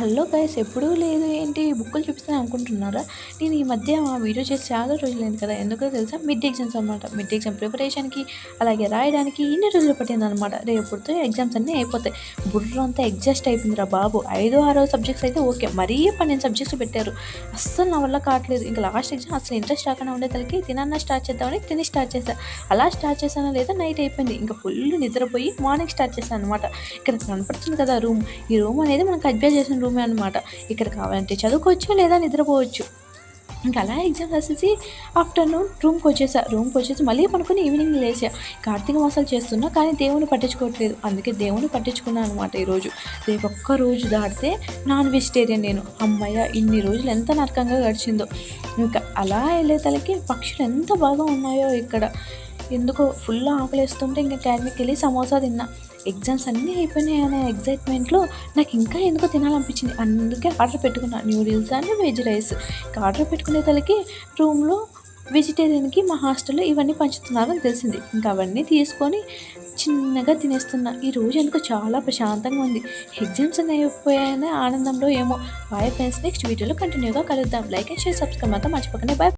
Hello guys ఎప్పుడూ లేదు ఏంటి బుక్కులు చూపిస్తాను అనుకుంటున్నారా? నేను ఈ మధ్య వీడియో చేసి చాలా రోజులైంది కదా! ఎందుకో తెలుసా? మిడ్ ఎగ్జామ్స్ అనమాట. మిడ్ ఎగ్జామ్ ప్రిపరేషన్‌కి అలాగే రాయడానికి ఇన్ని రోజులు పట్టిందనమాట. రేపటితో ఎగ్జామ్స్ అన్నీ అయిపోతాయి. బుర్ర అంతా ఎగ్జాస్ట్ అయిపోయిందిరా బాబు! 5, 6 సబ్జెక్ట్స్ అయితే ఓకే. మరీ 12 సబ్జెక్ట్స్ పెట్టారు. అస్సలు నా వల్ల కావట్లేదు. ఇంక లాస్ట్ ఎగ్జామ్ అసలు ఇంట్రెస్ట్ రాకుండా ఉండేసరికి తినన్నా స్టార్ట్ చేద్దామని తిని స్టార్ట్ చేశా. అలా స్టార్ట్ చేశానో లేదో నైట్ అయిపోయింది. ఇంక ఫుల్ నిద్రపోయి మార్నింగ్ స్టార్ట్ చేశాను అనమాట. ఇక్కడ కనపడుతుంది కదా రూమ్. ఈ రూమ్ అనేది మనం కబ్జా చేసిన రూమే అనమాట. ఇక్కడ కావాలంటే చదువుకోవచ్చు లేదా నిద్రపోవచ్చు. ఇంక అలా ఎగ్జామ్ రాసేసి ఆఫ్టర్‌నూన్ రూమ్‌కొచ్చేసి మళ్ళీ పనుకొని ఈవినింగ్ లేచా. కార్తీక మాసాలు చేస్తున్నా కానీ దేవుడిని పట్టించుకోవట్లేదు. అందుకే దేవుడిని పట్టించుకున్నా అనమాట ఈరోజు. రేపొక్క రోజు దాటితే నాన్ వెజిటేరియన్ నేను. హమ్మయ్య! ఇన్ని రోజులు ఎంత నరకంగా గడిచిందో. ఇంకా అలా ఎళ్ళే తలకి పక్షులు ఎంత బాగా ఉన్నాయో ఇక్కడ. ఎందుకో ఫుల్ ఆకలేస్తుంటే ఇంక క్యాంటీన్‌కెళ్ళి సమోసా తిన్నా. ఎగ్జామ్స్ అన్నీ అయిపోయినాయి అనే ఎక్సైట్‌మెంట్‌లో నాకు ఇంకా ఎందుకో తినాలనిపించింది. అందుకే ఆర్డర్ పెట్టుకున్నా న్యూడిల్స్ అండ్ వెజ్ రైస్. ఇక ఆర్డర్ పెట్టుకునే తలకి రూమ్‌లో వెజిటేరియన్‌కి మా హాస్టల్‌లో ఇవన్నీ పంచుతున్నారని తెలిసింది. ఇంకా అవన్నీ తీసుకొని చిన్నగా తినేస్తున్నా. ఈరోజు ఎందుకో చాలా ప్రశాంతంగా ఉంది. ఎగ్జామ్స్ అన్నీ అయిపోయాయనే ఆనందంలో ఏమో. బాయ్ ఫ్రెండ్స్, నెక్స్ట్ వీడియోలో కంటిన్యూగా కలుద్దాం. లైక్ అండ్ షేర్, సబ్స్క్రైబ్ మాత్రం మర్చిపోకండి. బాయ్.